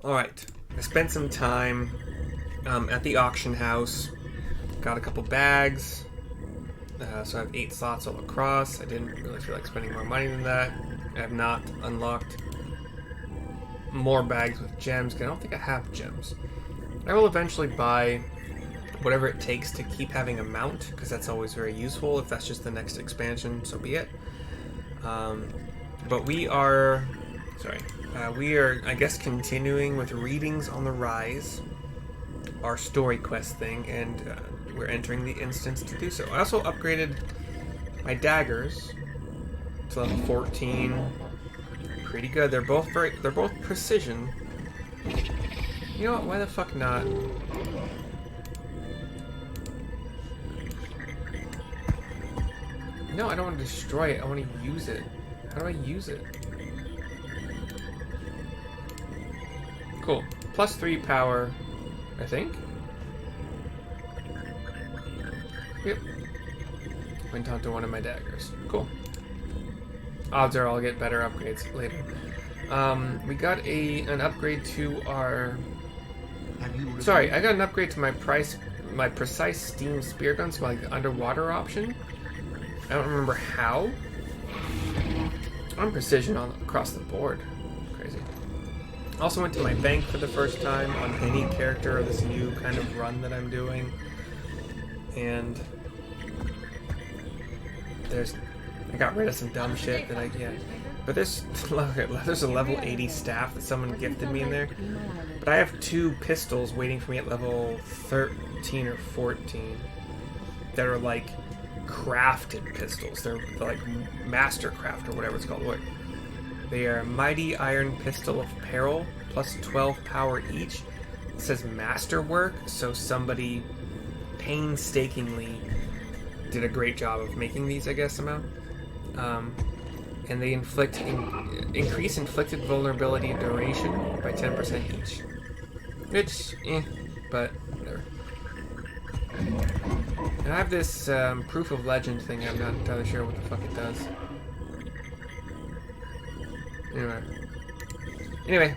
Alright, I spent some time at the auction house, got a couple bags, so I have 8 slots all across. I didn't really feel like spending more money than that. I have not unlocked more bags with gems, because I don't think I have gems. I will eventually buy whatever it takes to keep having a mount, because that's always very useful. If that's just the next expansion, so be it. But we are... Sorry. We are, I guess, continuing with Readings on the Rise, our story quest thing, and we're entering the instance to do so. I also upgraded my daggers to level 14. Pretty good. They're both precision. You know what? Why the fuck not? No, I don't want to destroy it. I want to use it. How do I use it? Cool. Plus 3 power, I think. Yep. Went on to one of my daggers. Cool. Odds are I'll get better upgrades later. We got an upgrade to our... Sorry, I got an upgrade to my precise steam spear gun, so like the underwater option. I don't remember how. I'm precision across the board. Crazy. Also went to my bank for the first time on any character of this new kind of run that I'm doing. And I got rid of some dumb shit that but there's a level 80 staff that someone gifted me in there. But I have 2 pistols waiting for me at level 13 or 14 that are like crafted pistols. They're like master craft or whatever it's called. They are Mighty Iron Pistol of Peril, plus 12 power each. It says masterwork, so somebody painstakingly did a great job of making these, I guess, somehow. And they increase inflicted vulnerability duration by 10% each. Which, but whatever. And I have this proof of legend thing. I'm not entirely sure what the fuck it does. Anyway,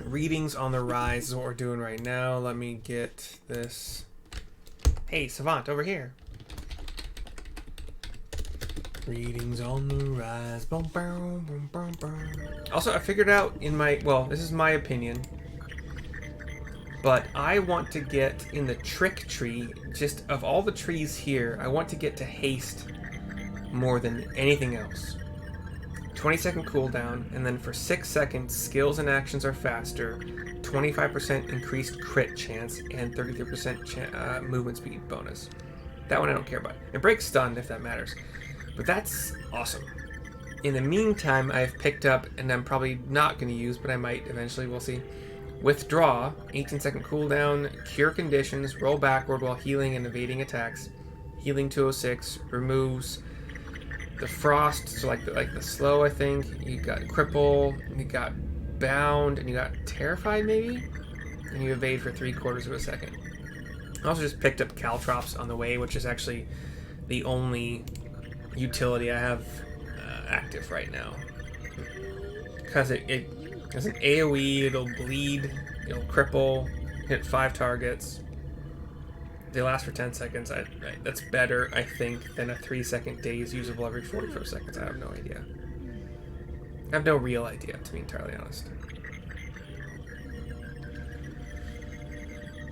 Readings on the Rise is what we're doing right now. Let me get this. Hey, Savant, over here. Readings on the Rise. Boom, boom, boom, boom, boom. Also, I figured out this is my opinion, but I want to get in the trick tree, just of all the trees here, I want to get to haste more than anything else. 20-second cooldown, and then for 6 seconds, skills and actions are faster, 25% increased crit chance, and 33% movement speed bonus. That one I don't care about. It breaks stun if that matters. But that's awesome. In the meantime, I've picked up, and I'm probably not going to use, but I might eventually, we'll see. Withdraw, 18-second cooldown, cure conditions, roll backward while healing and evading attacks. Healing 206 removes the frost, so like the slow, I think. You got cripple, you got bound, and you got terrified maybe? And you evade for 3/4 of a second. I also just picked up caltrops on the way, which is actually the only utility I have active right now. Because it has an AoE, it'll bleed, it'll cripple, hit 5 targets. They last for 10 seconds. That's better, I think, than a 3-second daze usable every 44 seconds. I have no idea. I have no real idea, to be entirely honest.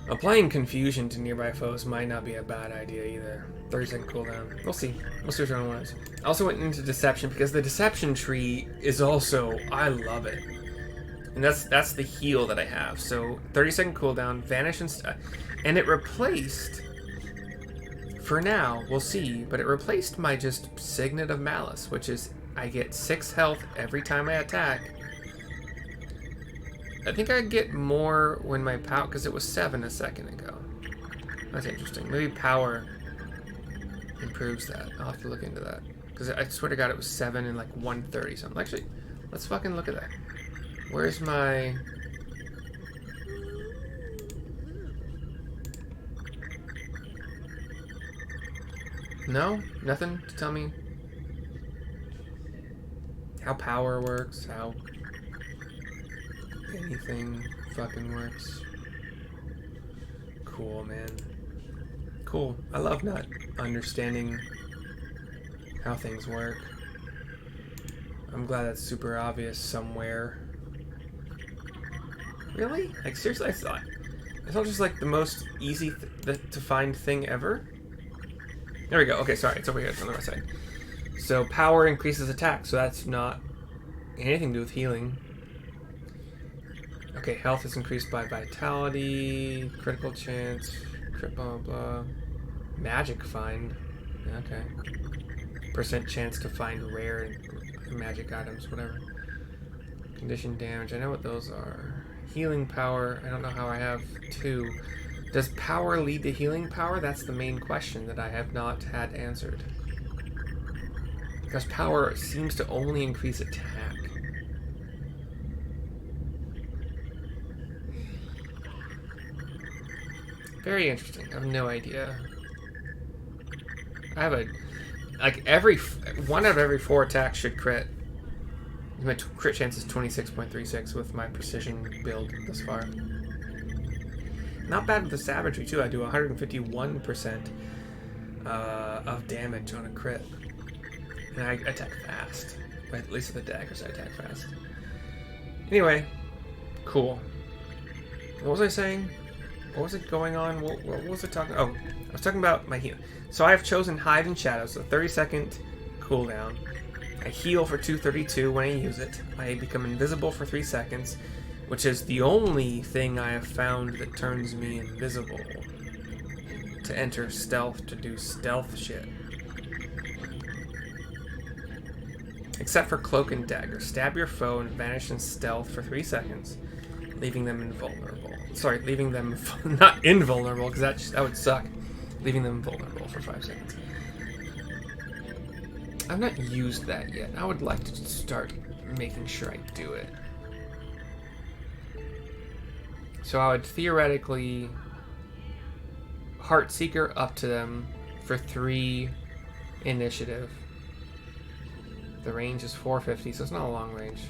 Applying confusion to nearby foes might not be a bad idea either. 30-second cooldown. We'll see. We'll see which one it was. I also went into deception because the deception tree is also, I love it. And that's the heal that I have. So 30-second cooldown, vanish and it replaced, for now, we'll see, but it replaced my just Signet of Malice, which is I get 6 health every time I attack. I think I get more when my power, because it was 7 a second ago. That's interesting. Maybe power improves that. I'll have to look into that. Because I swear to God it was 7 and like 130 something. Actually, let's fucking look at that. Where's my... No? Nothing to tell me how power works, how anything fucking works. Cool, man. Cool. I love not understanding how things work. I'm glad that's super obvious somewhere. Really? Like, seriously, I thought it's not just like the most easy to find thing ever. There we go. Okay, sorry, it's over here. It's on the right side. So power increases attack, so that's not anything to do with healing. Okay, health is increased by vitality, critical chance, crit blah blah. Magic find. Okay. Percent chance to find rare magic items, whatever. Condition damage, I know what those are. Healing power, I don't know how I have 2. Does power lead to healing power? That's the main question that I have not had answered. Because power seems to only increase attack. Very interesting. I have no idea. I have a... Like, 1 out of every 4 attacks should crit. My crit chance is 26.36 with my precision build thus far. Not bad with the savagery, too. I do 151% of damage on a crit. And I attack fast. At least with the daggers, I attack fast. Anyway, cool. What was I saying? What was it going on? What was I talking? Oh, I was talking about my heal. So I have chosen Hide and Shadow, so 30-second cooldown. I heal for 232 when I use it. I become invisible for 3 seconds, which is the only thing I have found that turns me invisible. To enter stealth, to do stealth shit. Except for Cloak and Dagger. Stab your foe and vanish in stealth for 3 seconds, leaving them invulnerable. Sorry, leaving them not invulnerable, because that would suck. Leaving them vulnerable for 5 seconds. I've not used that yet. I would like to start making sure I do it. So I would theoretically Heartseeker up to them for 3 initiative. The range is 450, so it's not a long range.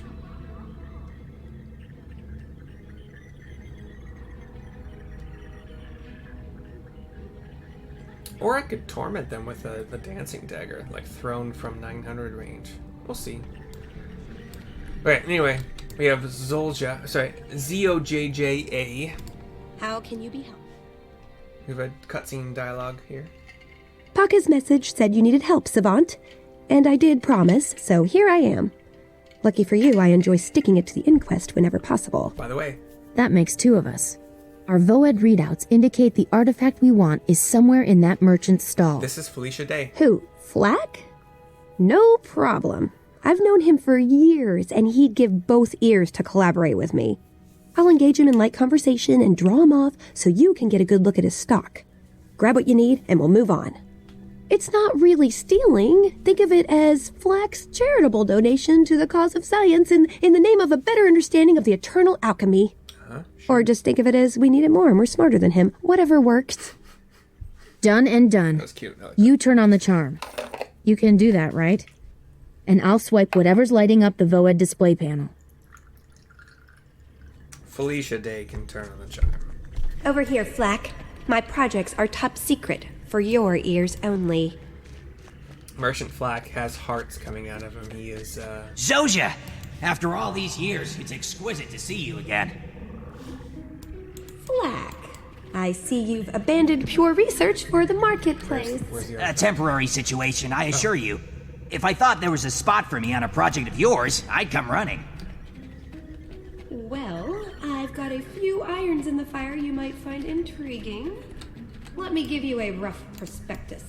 Or I could torment them with the dancing dagger, like thrown from 900 range. We'll see. Okay, anyway, we have ZOJJA. How can you be helped? We have a cutscene dialogue here. Paka's message said you needed help, Savant. And I did promise, so here I am. Lucky for you, I enjoy sticking it to the inquest whenever possible. By the way. That makes 2 of us. Our VOED readouts indicate the artifact we want is somewhere in that merchant's stall. This is Felicia Day. Who? Flack? No problem. I've known him for years, and he'd give both ears to collaborate with me. I'll engage him in light conversation and draw him off so you can get a good look at his stock. Grab what you need, and we'll move on. It's not really stealing. Think of it as Flack's charitable donation to the cause of science in the name of a better understanding of the eternal alchemy. Sure. Or just think of it as we need it more and we're smarter than him. Whatever works. Done and done. That was cute. You turn on the charm. You can do that, right? And I'll swipe whatever's lighting up the VOED display panel. Felicia Day can turn on the charm. Over here, Flack. My projects are top secret, for your ears only. Merchant Flack has hearts coming out of him. He is, Zojia! After all these years, it's exquisite to see you again. Flack, I see you've abandoned pure research for the marketplace. Where's the A temporary situation, I assure you. If I thought there was a spot for me on a project of yours, I'd come running. Well, I've got a few irons in the fire you might find intriguing. Let me give you a rough prospectus.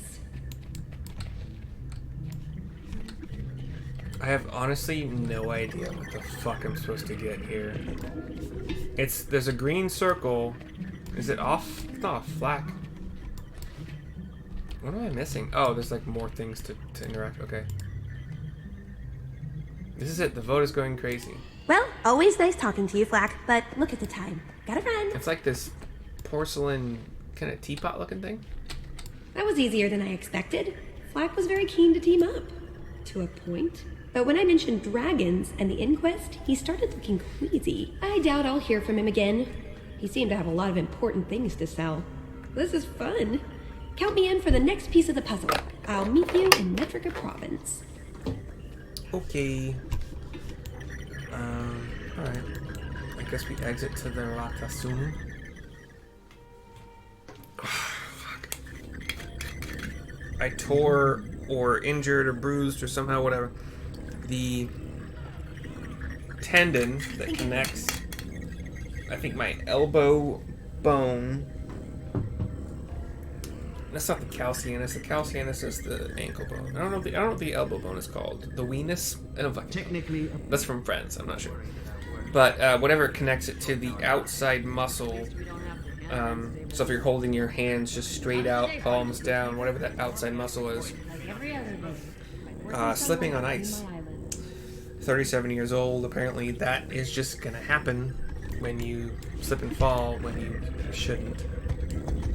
I have honestly no idea what the fuck I'm supposed to get here. There's a green circle. Is it off? It's not off Flack. What am I missing? Oh, there's like more things to interact. Okay. This is it. The vote is going crazy. Well, always nice talking to you, Flack, but look at the time. Gotta run. It's like this porcelain kind of teapot looking thing. That was easier than I expected. Flack was very keen to team up. To a point. But when I mentioned dragons and the inquest, he started looking queasy. I doubt I'll hear from him again. He seemed to have a lot of important things to sell. This is fun. Count me in for the next piece of the puzzle. I'll meet you in Metrica Province. Okay. Alright. I guess we exit to the Ratasum. Fuck. I tore or injured or bruised or somehow whatever the tendon that connects, I think, my elbow bone. That's not the calcaneus. The calcaneus is the ankle bone. I don't know what the elbow bone is called. The venus. Technically, that's from Friends. I'm not sure. But whatever connects it to the outside muscle. So if you're holding your hands just straight out, palms down, whatever that outside muscle is, slipping on ice. 37 years old. Apparently, that is just gonna happen when you slip and fall when you shouldn't.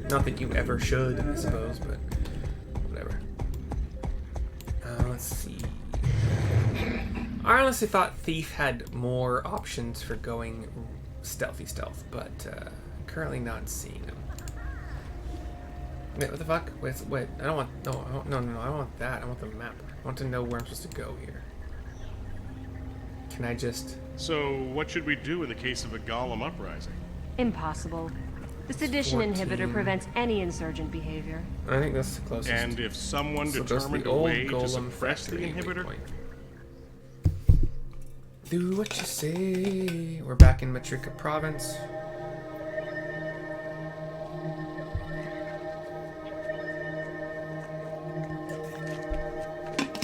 Not that you ever should, I suppose, but whatever. Let's see. I honestly thought Thief had more options for going stealth, but currently not seeing him. Wait, what the fuck? Wait, I don't want, no, I want that. I want the map. I want to know where I'm supposed to go here. Can I just... So, what should we do in the case of a golem uprising? Impossible. The sedition 14. inhibitor prevents any insurgent behavior. I think that's the closest. And if someone So determined the a old way to golem suppress the factory inhibitor? waypoint. Do what you say. We're back in Metrica Province.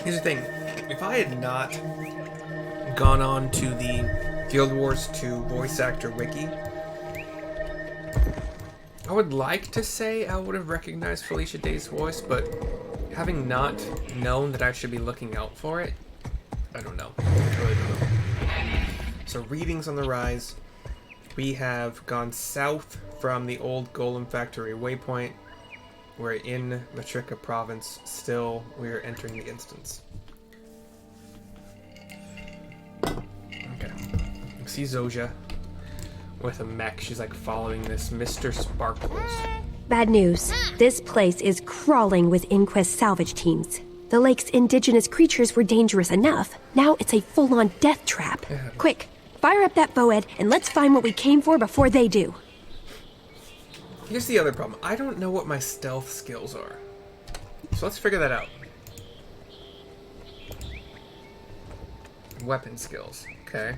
Here's the thing. If I had not gone on to the Guild Wars 2 voice actor wiki, I would like to say I would have recognized Felicia Day's voice, but having not known that I should be looking out for it, I don't know. I really don't know. So, readings on the rise. We have gone south from the old Golem Factory waypoint. We're in Metrica Province still. We are entering the instance. Okay. You see Zoja with a mech. She's like following this Mr. Sparkles. Bad news. This place is crawling with Inquest salvage teams. The lake's indigenous creatures were dangerous enough. Now it's a full-on death trap. Yeah. Quick, fire up that Voed and let's find what we came for before they do. Here's the other problem. I don't know what my stealth skills are. So let's figure that out. Weapon skills. Okay.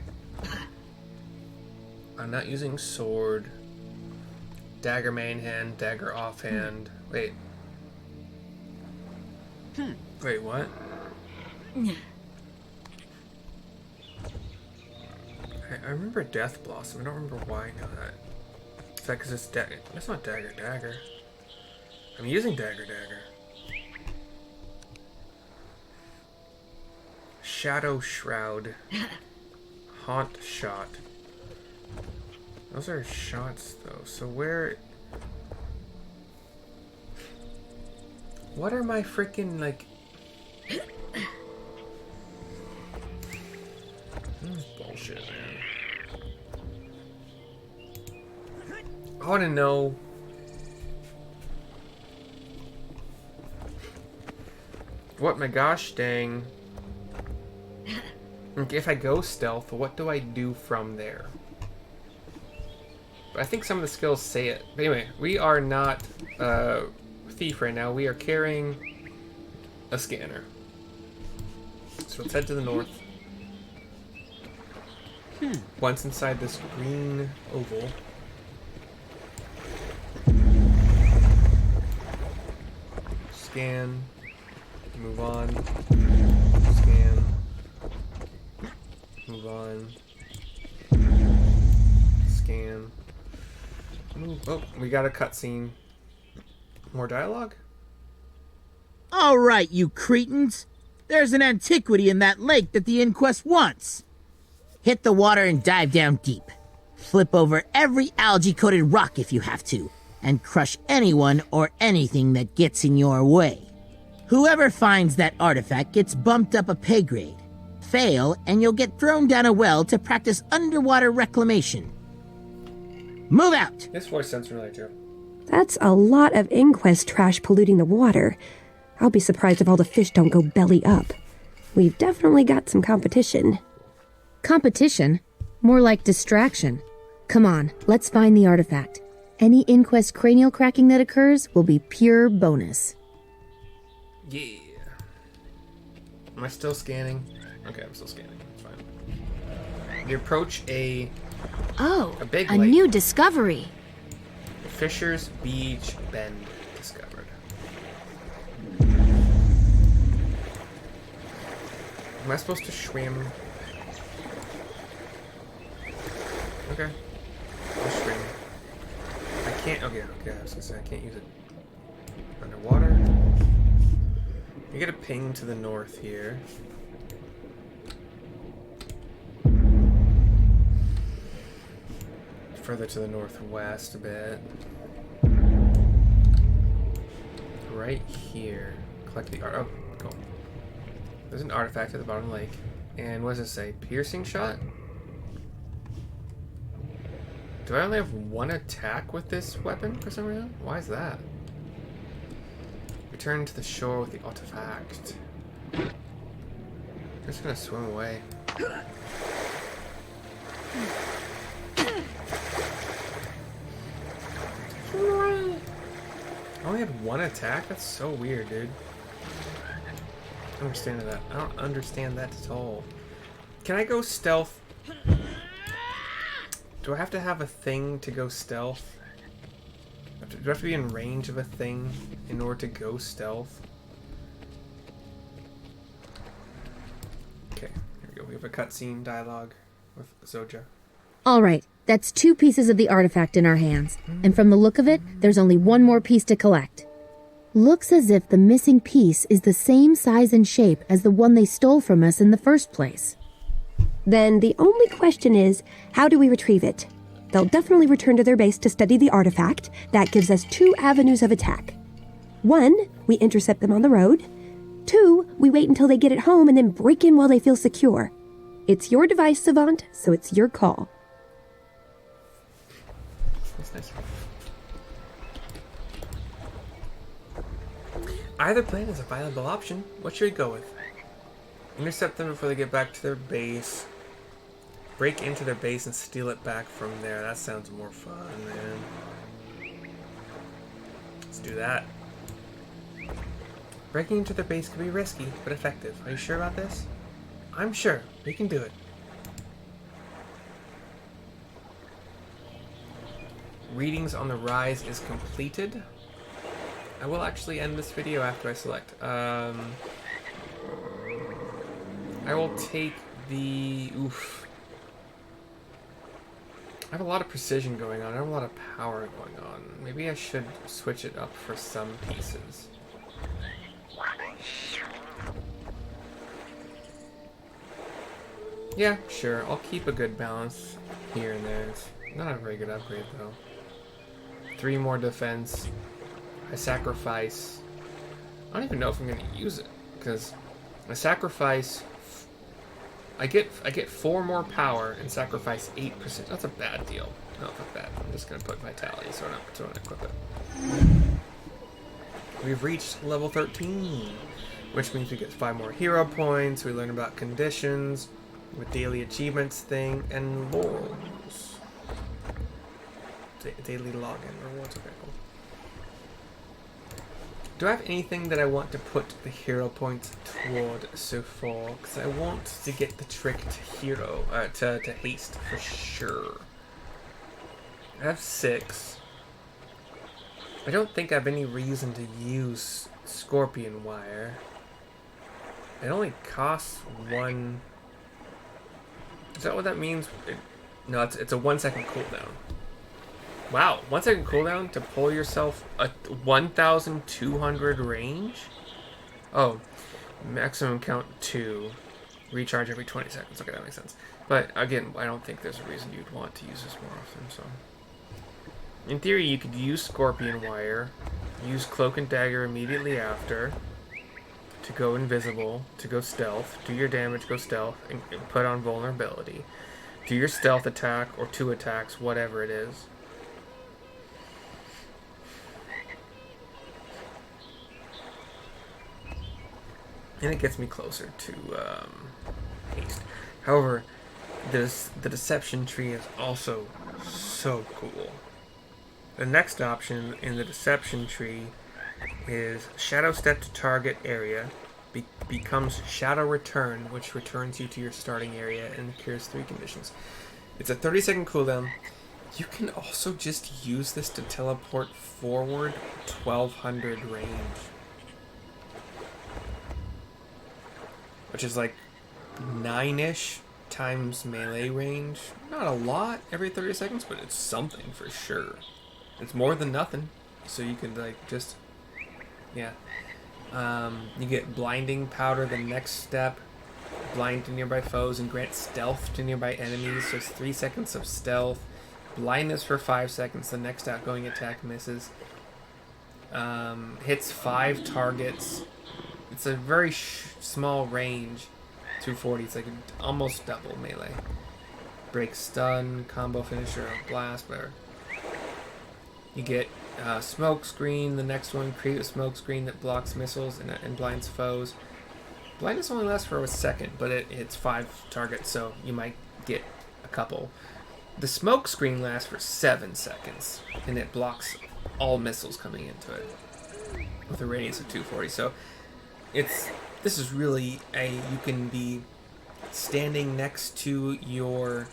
I'm not using sword. Dagger main hand, dagger offhand. Wait. Wait, what? I remember Death Blossom. I don't remember why I know that. Is that because it's dagger? That's not dagger. I'm using dagger. Shadow Shroud. Haunt Shot. Those are shots, though. So where... What are my freaking, like... Bullshit, man. I want to know... what my gosh dang... If I go stealth, what do I do from there? I think some of the skills say it. But anyway, we are not Thief right now. We are carrying a scanner. So let's head to the north. Once inside this green oval. Scan. Move on. Scan. Move on. Scan. Oh, we got a cutscene. More dialogue? All right, you cretins. There's an antiquity in that lake that the Inquest wants. Hit the water and dive down deep. Flip over every algae-coated rock if you have to, and crush anyone or anything that gets in your way. Whoever finds that artifact gets bumped up a pay grade. fail, and you'll get thrown down a well to practice underwater reclamation. Move out! This voice sounds familiar too. That's a lot of inquest trash polluting the water. I'll be surprised if all the fish don't go belly up. We've definitely got some competition. Competition? More like distraction. Come on, let's find the artifact. Any inquest cranial cracking that occurs will be pure bonus. Yeah. Am I still scanning? Okay, I'm still scanning. It's fine. You approach a big lake. new discovery. Fisher's Beach Bend discovered. Am I supposed to swim? Okay. I'll swim. I can't. Okay, I was gonna say I can't use it underwater. You get a ping to the north here. Further to the northwest a bit. Right here. Collect the art. Oh, cool. There's an artifact at the bottom of the lake. And what does it say? Piercing shot? Do I only have one attack with this weapon for some reason? Why is that? Return to the shore with the artifact. I'm just gonna swim away. I only had one attack? That's so weird, dude. I don't understand that. I don't understand that at all. Can I go stealth? Do I have to have a thing to go stealth? Do I have to be in range of a thing in order to go stealth? Okay, here we go. We have a cutscene dialogue with Zoja. Alright, that's 2 pieces of the artifact in our hands, and from the look of it, there's only one more piece to collect. Looks as if the missing piece is the same size and shape as the one they stole from us in the first place. Then the only question is, how do we retrieve it? They'll definitely return to their base to study the artifact. That gives us 2 avenues of attack. 1, we intercept them on the road. 2, we wait until they get it home and then break in while they feel secure. It's your device, Savant, so it's your call. That's nice. Either plan is a viable option. What should we go with? Intercept them before they get back to their base. Break into their base and steal it back from there. That sounds more fun, man. Let's do that. Breaking into their base can be risky, but effective. Are you sure about this? I'm sure. We can do it. Readings on the rise is completed. I will actually end this video after I select. I will take the... Oof. I have a lot of precision going on. I have a lot of power going on. Maybe I should switch it up for some pieces. Yeah, sure. I'll keep a good balance here and there. It's not a very good upgrade, though. 3 more defense. I sacrifice... I don't even know if I'm going to use it, because I sacrifice... I get 4 more power and sacrifice 8%. That's a bad deal. No, fuck that. I'm just going to put Vitality so I don't equip it. We've reached level 13, which means we get 5 more hero points. We learn about conditions with daily achievements thing and laurels. Daily login rewards. Okay, cool. Do I have anything that I want to put the hero points toward so far? Because I want to get the trick to hero, to haste for sure. I have 6. I don't think I have any reason to use Scorpion Wire. It only costs 1. Is that what that means? No, it's a 1-second cooldown. Wow, 1 second cooldown to pull yourself a 1,200 range? Oh, maximum count 2. Recharge every 20 seconds. Okay, that makes sense. But again, I don't think there's a reason you'd want to use this more often, so. In theory, you could use Scorpion Wire, use Cloak and Dagger immediately after to go invisible, to go stealth, do your damage, go stealth, and put on vulnerability. Do your stealth attack or 2 attacks, whatever it is. And it gets me closer to haste. However, the deception tree is also so cool. The next option in the deception tree is shadow step to target area, becomes shadow return, which returns you to your starting area and cures 3 conditions. It's a 30-second cooldown. You can also just use this to teleport forward 1200 range, which is like 9-ish times melee range. Not a lot every 30 seconds, but it's something for sure. It's more than nothing, so you can like just, yeah. You get blinding powder the next step, blind to nearby foes and grant stealth to nearby enemies, so it's 3 seconds of stealth. Blindness for 5 seconds, the next outgoing attack misses. Hits 5 targets. It's a very small range, 240, it's like almost double melee. Break stun, combo finisher, blast, whatever. You get smoke screen, the next one, create a smoke screen that blocks missiles and blinds foes. Blindness only lasts for a second, but it hits 5 targets, so you might get a couple. The smoke screen lasts for 7 seconds, and it blocks all missiles coming into it with a radius of 240. So this is really you can be standing next to your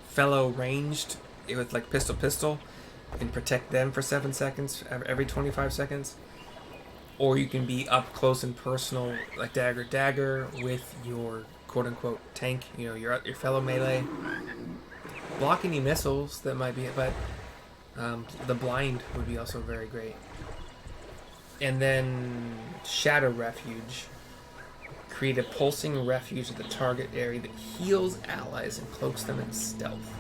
fellow ranged with like pistol and protect them for 7 seconds every 25 seconds, or you can be up close and personal like dagger with your quote-unquote tank, you know, your fellow melee, block any missiles that might be, but the blind would be also very great. And then Shadow Refuge. Create a pulsing refuge at the target area that heals allies and cloaks them in stealth.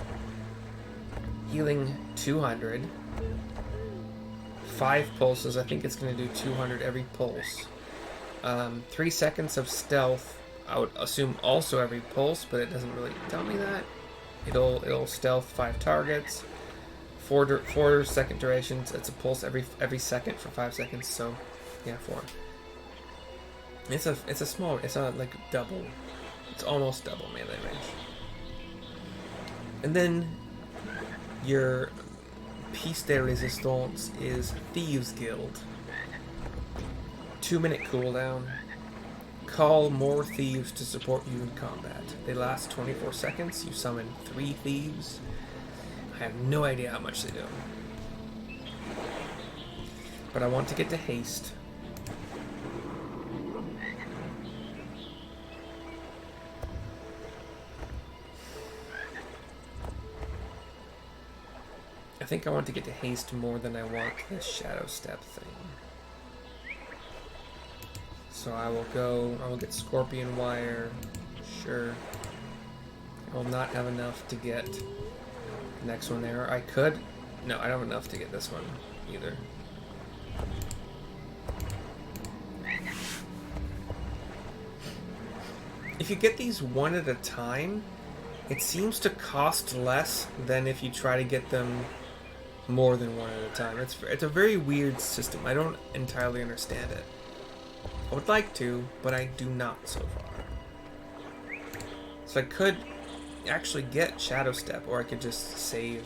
Healing 200. 5 pulses. I think it's going to do 200 every pulse. 3 seconds of stealth. I would assume also every pulse, but it doesn't really tell me that. It'll stealth 5 targets. 4 second durations. It's a pulse every second for 5 seconds. So, yeah, 4. It's not like double. It's almost double melee range. And then your piece de resistance is Thieves Guild. 2-minute cooldown. Call more thieves to support you in combat. They last 24 seconds. You summon 3 thieves. I have no idea how much they do. But I want to get to haste. I think I want to get to haste more than I want this shadow step thing. So I will get scorpion wire, sure. I will not have enough to get the next one there. I could, no, I don't have enough to get this one either. If you get these one at a time, it seems to cost less than if you try to get them more than one at a time. It's a very weird system. I don't entirely understand it. I would like to, but I do not so far. So I could actually get Shadow Step, or I could just save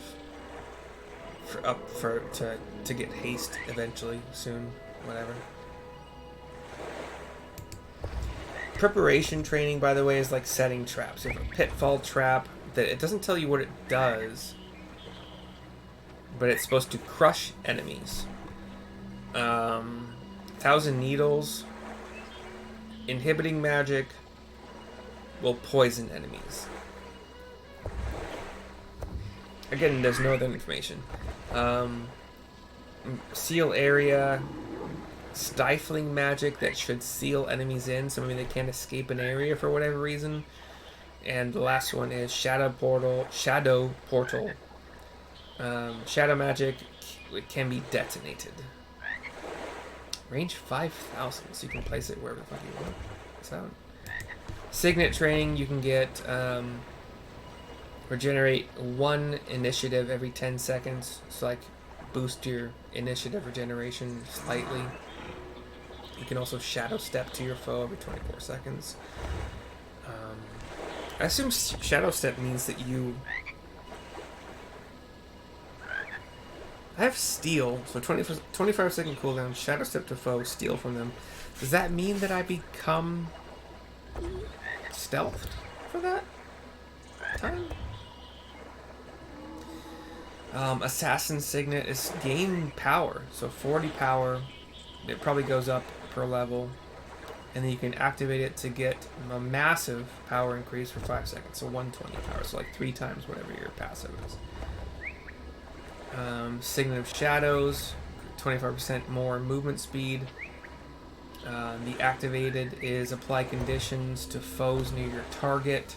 to get haste eventually, soon, whatever. Preparation training, by the way, is like setting traps. You have a pitfall trap that it doesn't tell you what it does, but it's supposed to crush enemies. 1,000 needles. Inhibiting magic will poison enemies. Again, there's no other information. Seal area. Stifling magic that should seal enemies in, so maybe they can't escape an area for whatever reason. And the last one is Shadow Portal. Shadow magic, it can be detonated. Range 5,000, so you can place it wherever the fuck you want. So, Signet training, you can get regenerate 1 initiative every 10 seconds. So like boost your initiative regeneration slightly. You can also shadow step to your foe every 24 seconds. I assume shadow step means that you... I have steal, so 25 second cooldown, shadow step to foe, steal from them. Does that mean that I become stealthed for that time? Assassin Signet is gain power, so 40 power. It probably goes up per level, and then you can activate it to get a massive power increase for 5 seconds, so 120 power, so like 3 times whatever your passive is. Signet of Shadows, 25% more movement speed. The activated is apply conditions to foes near your target.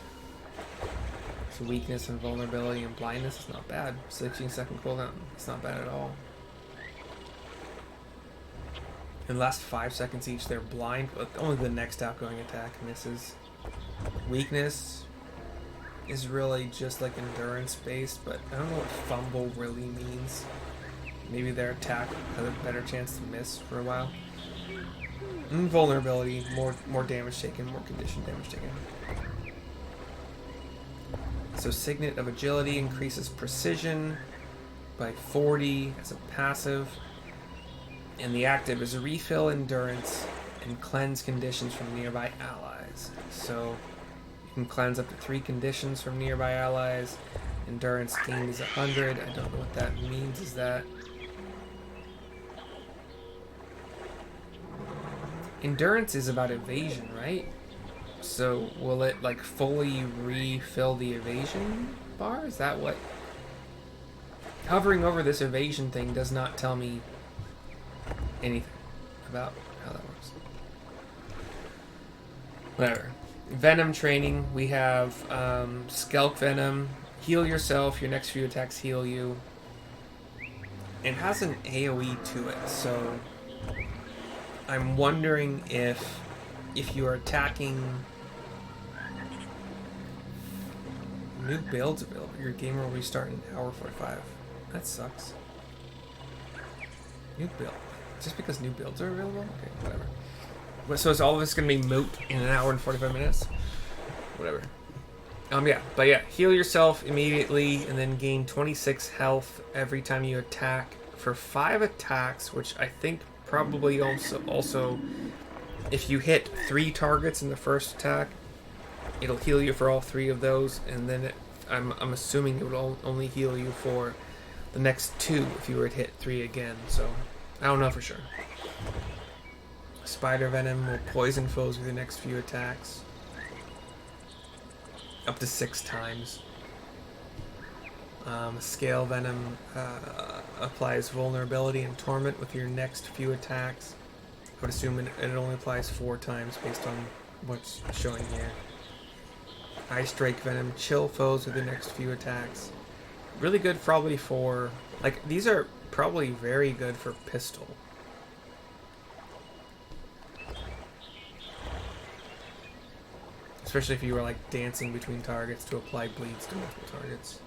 So weakness and vulnerability and blindness is not bad. 16-second cooldown, it's not bad at all. And last 5 seconds each, they're blind, but only the next outgoing attack misses. Weakness is really just like endurance based, but I don't know what fumble really means. Maybe their attack has a better chance to miss for a while. Vulnerability, more damage taken, more condition damage taken. So Signet of Agility increases precision by 40 as a passive. And the active is refill endurance and cleanse conditions from nearby allies. So you can cleanse up to 3 conditions from nearby allies. Endurance gained is 100. I don't know what that means. Is that... Endurance is about evasion, right? So will it like fully refill the evasion bar? Is that what... Hovering over this evasion thing does not tell me anything about how that works. Whatever. Venom training. We have Skelk Venom. Heal yourself. Your next few attacks heal you. It has an AoE to it, so I'm wondering if you are attacking... New builds available. Your game will restart in hour 45. That sucks. New build. Just because new builds are available? Okay, whatever. So is all of this going to be moot in an hour and 45 minutes? Whatever. Yeah, heal yourself immediately and then gain 26 health every time you attack for 5 attacks, which I think probably also if you hit 3 targets in the first attack, it'll heal you for all 3 of those, and then I'm assuming it will only heal you for the next 2 if you were to hit 3 again, so I don't know for sure. Spider Venom will poison foes with the next few attacks. Up to 6 times. Scale Venom applies vulnerability and torment with your next few attacks. I would assume it only applies 4 times based on what's showing here. Ice Drake Venom, chill foes with the next few attacks. Really good probably for... Like, these are probably very good for pistol. Especially if you were, like, dancing between targets to apply bleeds to multiple targets.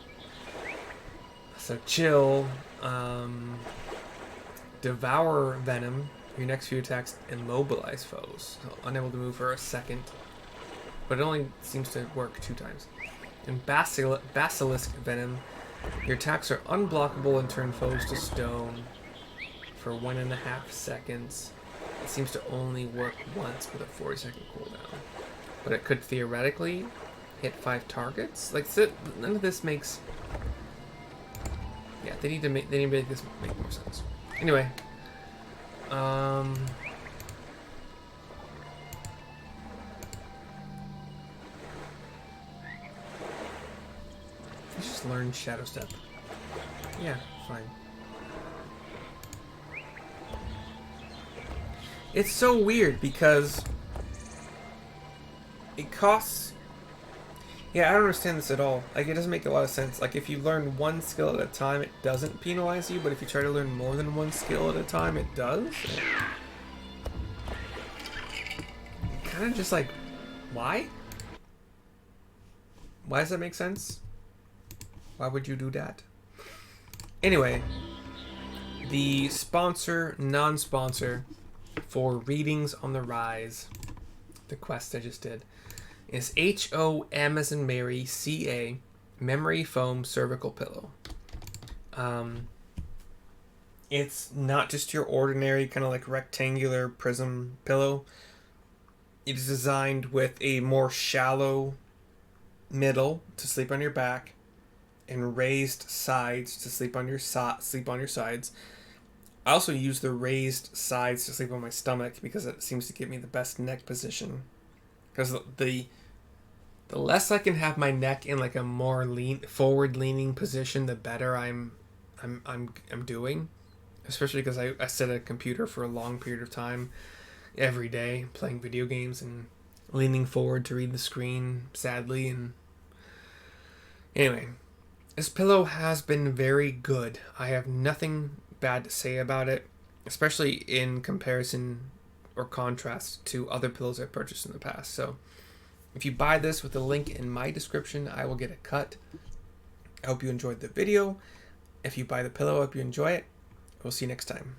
So, chill. Devour Venom. Your next few attacks immobilize foes. So unable to move for a second. But it only seems to work 2 times. And Basilisk Venom. Your attacks are unblockable and turn foes to stone for 1.5 seconds. It seems to only work once with a 40-second cooldown. But it could theoretically hit 5 targets. Like, none of this makes... Yeah, they need to make this make more sense. Anyway. Let's just learn Shadow Step. Yeah, fine. It's so weird because it costs... Yeah, I don't understand this at all. Like, it doesn't make a lot of sense. Like, if you learn 1 skill at a time, it doesn't penalize you, but if you try to learn more than 1 skill at a time, it does. kind of just like, why? Why does that make sense? Why would you do that? Anyway, the sponsor, non-sponsor for Readings on the Rise, the quest I just did, is HOM as in Mary, CA, Memory Foam Cervical Pillow. It's not just your ordinary kind of like rectangular prism pillow. It is designed with a more shallow middle to sleep on your back, and raised sides to sleep on your sides. I also use the raised sides to sleep on my stomach because it seems to give me the best neck position. Because the less I can have my neck in like a more forward leaning position, the better I'm doing. Especially because I sit at a computer for a long period of time every day playing video games and leaning forward to read the screen sadly. And anyway, this pillow has been very good. I have nothing bad to say about it, especially in comparison or contrast to other pillows I've purchased in the past. So if you buy this with the link in my description, I will get a cut. I hope you enjoyed the video. If you buy the pillow, I hope you enjoy it. We'll see you next time.